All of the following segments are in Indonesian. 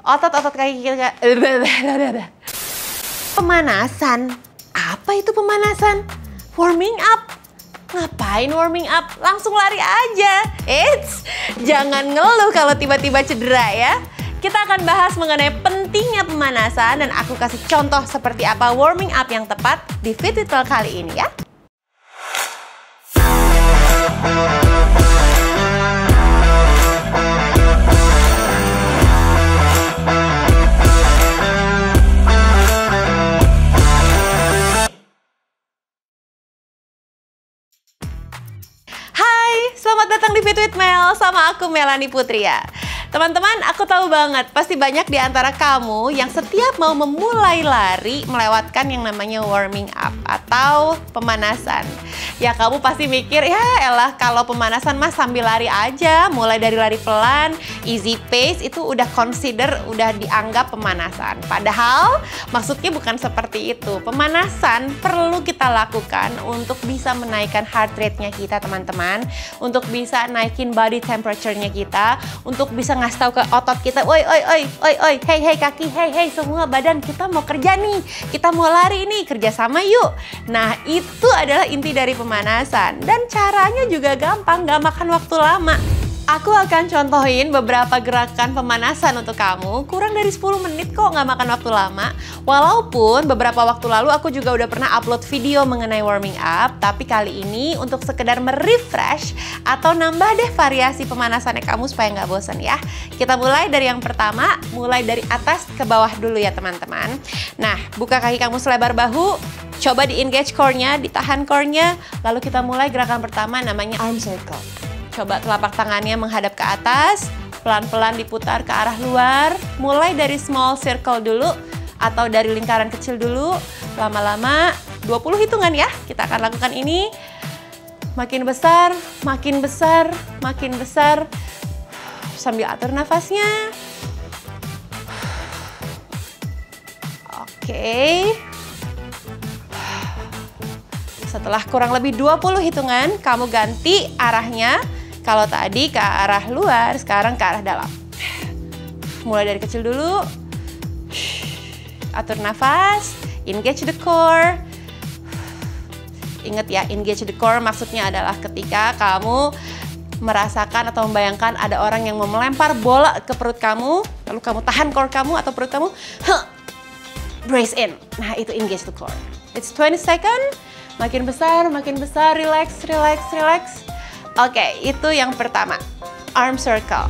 otot-otot kaki kita. Pemanasan. Apa itu pemanasan? Warming up. Ngapain warming up? Langsung lari aja. Eits, jangan ngeluh kalau tiba-tiba cedera ya. Kita akan bahas mengenai pentingnya pemanasan dan aku kasih contoh seperti apa warming up yang tepat di Fit with Mel kali ini ya. Selamat datang di Fit with Mel, sama aku Melanie Putria. Teman-teman, aku tahu banget, pasti banyak di antara kamu yang setiap mau memulai lari melewatkan yang namanya warming up atau pemanasan. Ya kamu pasti mikir, ya elah kalau pemanasan mah sambil lari aja, mulai dari lari pelan, easy pace itu udah dianggap pemanasan. Padahal maksudnya bukan seperti itu. Pemanasan perlu kita lakukan untuk bisa menaikkan heart rate-nya kita teman-teman, untuk bisa naikin body temperature-nya kita, untuk bisa ngasih tahu ke otot kita, oi, hey kaki, hey semua badan, kita mau kerja nih, kita mau lari nih, kerjasama yuk. Nah itu adalah inti dari pemanasan dan caranya juga gampang, gak makan waktu lama. Aku akan contohin beberapa gerakan pemanasan untuk kamu, kurang dari 10 menit kok, gak makan waktu lama. Walaupun beberapa waktu lalu aku juga udah pernah upload video mengenai warming up, tapi kali ini untuk sekedar merefresh atau nambah deh variasi pemanasannya kamu supaya nggak bosan ya. Kita mulai dari yang pertama, mulai dari atas ke bawah dulu ya teman-teman. Nah, buka kaki kamu selebar bahu, coba di engage core-nya, ditahan core-nya, lalu kita mulai gerakan pertama namanya arm circle. Coba telapak tangannya menghadap ke atas, pelan-pelan diputar ke arah luar, mulai dari small circle dulu, atau dari lingkaran kecil dulu, lama-lama 20 hitungan ya, kita akan lakukan ini, makin besar, makin besar, makin besar, sambil atur nafasnya. Oke. Setelah kurang lebih 20 hitungan, kamu ganti arahnya. Kalau tadi ke arah luar, sekarang ke arah dalam. Mulai dari kecil dulu. Atur nafas, engage the core. Ingat ya, engage the core maksudnya adalah ketika kamu merasakan atau membayangkan ada orang yang mau melempar bola ke perut kamu, lalu kamu tahan core kamu atau perut kamu, brace in. Nah, itu engage the core. It's 20 second, makin besar, relax, relax, relax. Oke, itu yang pertama, arm circle.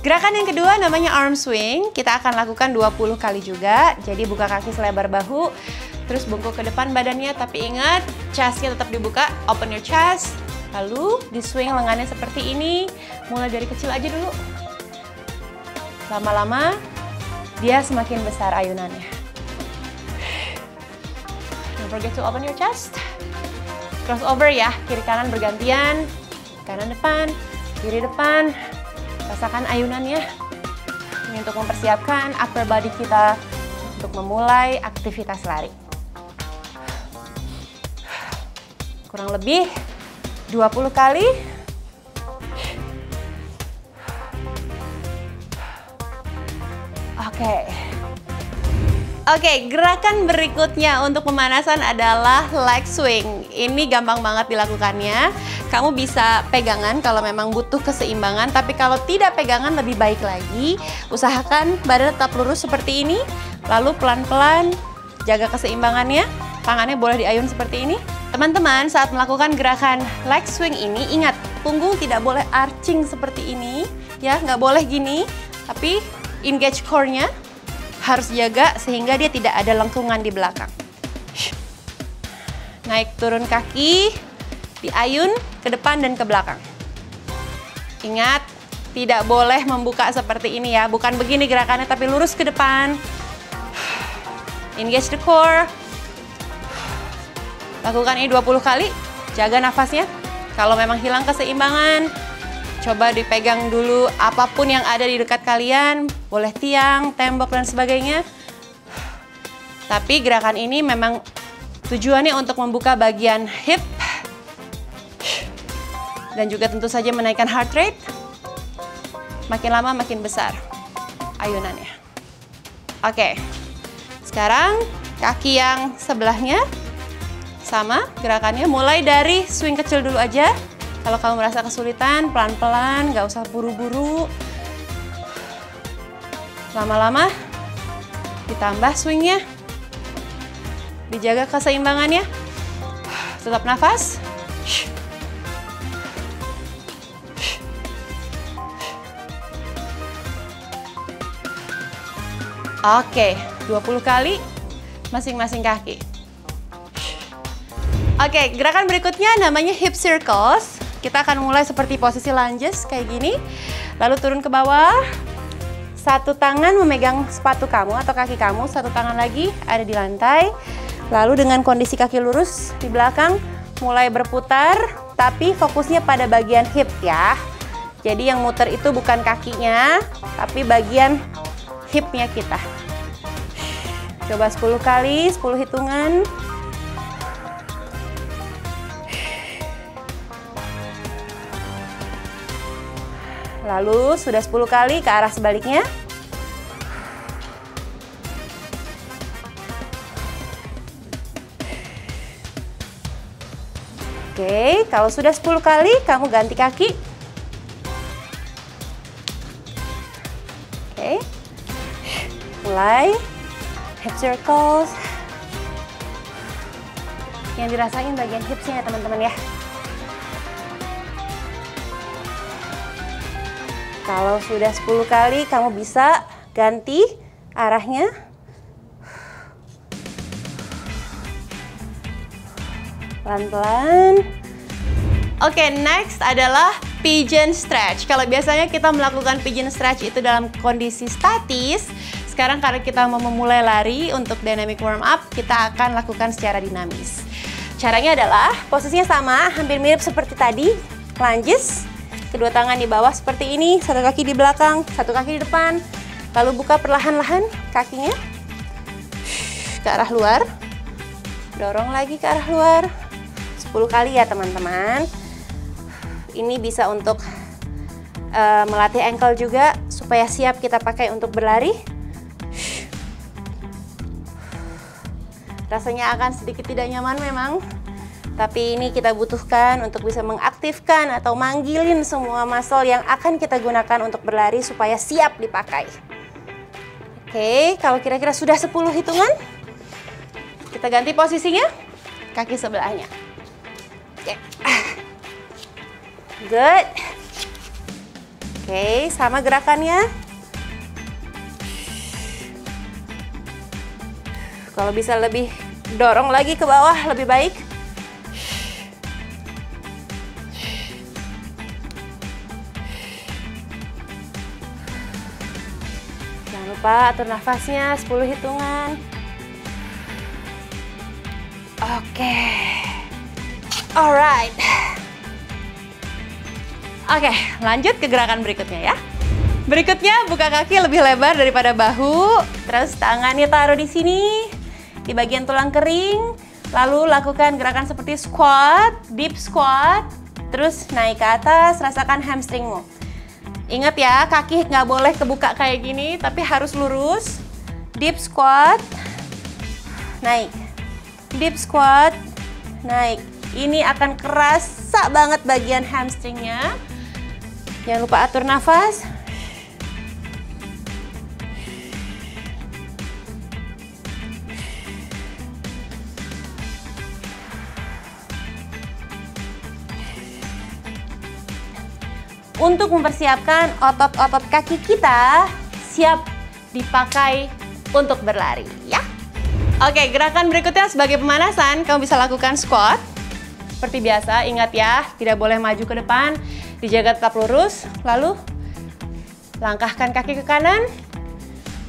Gerakan yang kedua namanya arm swing. Kita akan lakukan 20 kali juga. Jadi buka kaki selebar bahu, terus bungkuk ke depan badannya, tapi ingat chest-nya tetap dibuka, open your chest. Lalu di swing lengannya seperti ini, mulai dari kecil aja dulu. Lama-lama dia semakin besar ayunannya. Don't forget to open your chest. Crossover ya, kiri kanan bergantian. Kanan depan, kiri depan, rasakan ayunannya. Ini untuk mempersiapkan upper body kita untuk memulai aktivitas lari. Kurang lebih 20 kali. Oke, gerakan berikutnya untuk pemanasan adalah leg swing. Ini gampang banget dilakukannya. Kamu bisa pegangan kalau memang butuh keseimbangan, tapi kalau tidak pegangan lebih baik lagi. Usahakan badan tetap lurus seperti ini, lalu pelan-pelan jaga keseimbangannya. Tangannya boleh diayun seperti ini. Teman-teman, saat melakukan gerakan leg swing ini, ingat, punggung tidak boleh arching seperti ini, ya, nggak boleh gini, tapi engage core-nya harus jaga sehingga dia tidak ada lengkungan di belakang. Naik turun kaki, diayun ke depan dan ke belakang. Ingat, tidak boleh membuka seperti ini ya, bukan begini gerakannya tapi lurus ke depan. Engage the core. Lakukan ini 20 kali, jaga nafasnya. Kalau memang hilang keseimbangan, coba dipegang dulu apapun yang ada di dekat kalian, boleh tiang, tembok, dan sebagainya. Tapi gerakan ini memang tujuannya untuk membuka bagian hip dan juga tentu saja menaikkan heart rate. Makin lama makin besar ayunannya. Oke, sekarang kaki yang sebelahnya sama gerakannya, mulai dari swing kecil dulu aja. Kalau kamu merasa kesulitan, pelan-pelan, nggak usah buru-buru. Lama-lama ditambah swingnya, dijaga keseimbangannya. Tetap nafas. Oke, 20 kali masing-masing kaki. Oke, gerakan berikutnya namanya hip circles. Kita akan mulai seperti posisi lunges kayak gini. Lalu turun ke bawah. Satu tangan memegang sepatu kamu atau kaki kamu, satu tangan lagi ada di lantai. Lalu dengan kondisi kaki lurus di belakang, mulai berputar, tapi fokusnya pada bagian hip ya. Jadi yang muter itu bukan kakinya, tapi bagian hipnya kita. Coba 10 kali, 10 hitungan. Lalu sudah 10 kali ke arah sebaliknya. Oke, kalau sudah 10 kali kamu ganti kaki. Oke. Mulai hip circles. Yang dirasain bagian hipsnya ya teman-teman ya. Kalau sudah 10 kali kamu bisa ganti arahnya. Pelan-pelan. Oke, next adalah pigeon stretch. Kalau biasanya kita melakukan pigeon stretch itu dalam kondisi statis, sekarang karena kita mau memulai lari untuk dynamic warm up, kita akan lakukan secara dinamis. Caranya adalah posisinya sama, hampir mirip seperti tadi, lunges. Kedua tangan di bawah seperti ini, satu kaki di belakang, satu kaki di depan. Lalu buka perlahan-lahan kakinya ke arah luar. Dorong lagi ke arah luar. 10 kali ya teman-teman. Ini bisa untuk melatih ankle juga, supaya siap kita pakai untuk berlari. Rasanya akan sedikit tidak nyaman memang. Tapi ini kita butuhkan untuk bisa mengaktifkan atau manggilin semua muscle yang akan kita gunakan untuk berlari supaya siap dipakai. Oke, kalau kira-kira sudah 10 hitungan, kita ganti posisinya, kaki sebelahnya. Oke. Good. Oke, sama gerakannya. Kalau bisa lebih dorong lagi ke bawah, lebih baik. Jangan lupa atur nafasnya, 10 hitungan. Oke. Alright. Oke, lanjut ke gerakan berikutnya ya. Berikutnya buka kaki lebih lebar daripada bahu, terus tangannya taruh di sini, di bagian tulang kering, lalu lakukan gerakan seperti squat, deep squat, terus naik ke atas, rasakan hamstringmu. Ingat ya, kaki nggak boleh kebuka kayak gini, tapi harus lurus. Deep squat, naik. Deep squat, naik. Ini akan kerasa banget bagian hamstringnya. Jangan lupa atur nafas. Untuk mempersiapkan otot-otot kaki kita siap dipakai untuk berlari ya. Oke, gerakan berikutnya sebagai pemanasan, kamu bisa lakukan squat. Seperti biasa, ingat ya, tidak boleh maju ke depan, dijaga tetap lurus. Lalu langkahkan kaki ke kanan,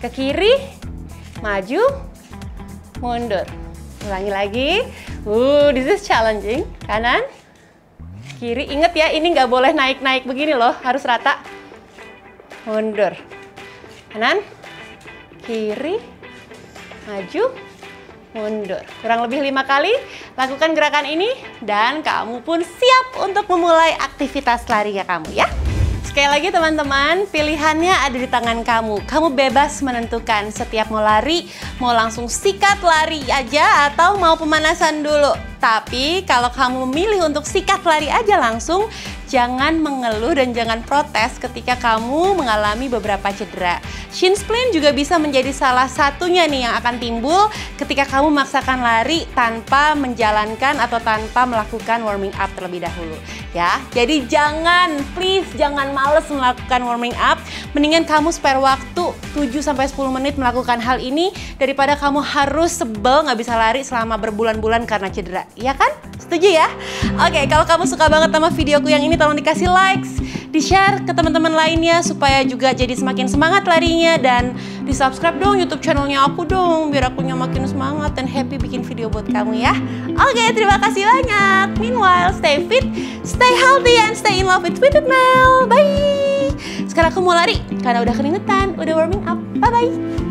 ke kiri, maju, mundur. Ulangi lagi. This is challenging. Kanan, kiri. Ingat ya, ini nggak boleh naik-naik begini loh, harus rata. Mundur. Kanan, kiri, maju, mundur. Kurang lebih 5 kali lakukan gerakan ini dan kamu pun siap untuk memulai aktivitas lari ya kamu ya. Sekali lagi teman-teman, pilihannya ada di tangan kamu. Kamu bebas menentukan setiap mau lari, mau langsung sikat lari aja atau mau pemanasan dulu. Tapi kalau kamu memilih untuk sikat lari aja langsung, jangan mengeluh dan jangan protes ketika kamu mengalami beberapa cedera. Shin splint juga bisa menjadi salah satunya nih yang akan timbul ketika kamu memaksakan lari tanpa menjalankan atau tanpa melakukan warming up terlebih dahulu. Ya, jadi please jangan males melakukan warming up. Mendingan kamu spare waktu 7-10 menit melakukan hal ini daripada kamu harus sebel nggak bisa lari selama berbulan-bulan karena cedera. Iya kan? Setuju ya? Oke, kalau kamu suka banget sama videoku yang ini, tolong dikasih likes, di-share ke teman-teman lainnya supaya juga jadi semakin semangat larinya, dan di-subscribe dong YouTube channelnya aku dong biar akunya makin semangat dan happy bikin video buat kamu ya. Oke, terima kasih banyak. Meanwhile, stay fit, stay healthy, and stay in love with Fit with Mel. Bye! Sekarang aku mau lari karena udah keringetan, udah warming up. Bye-bye!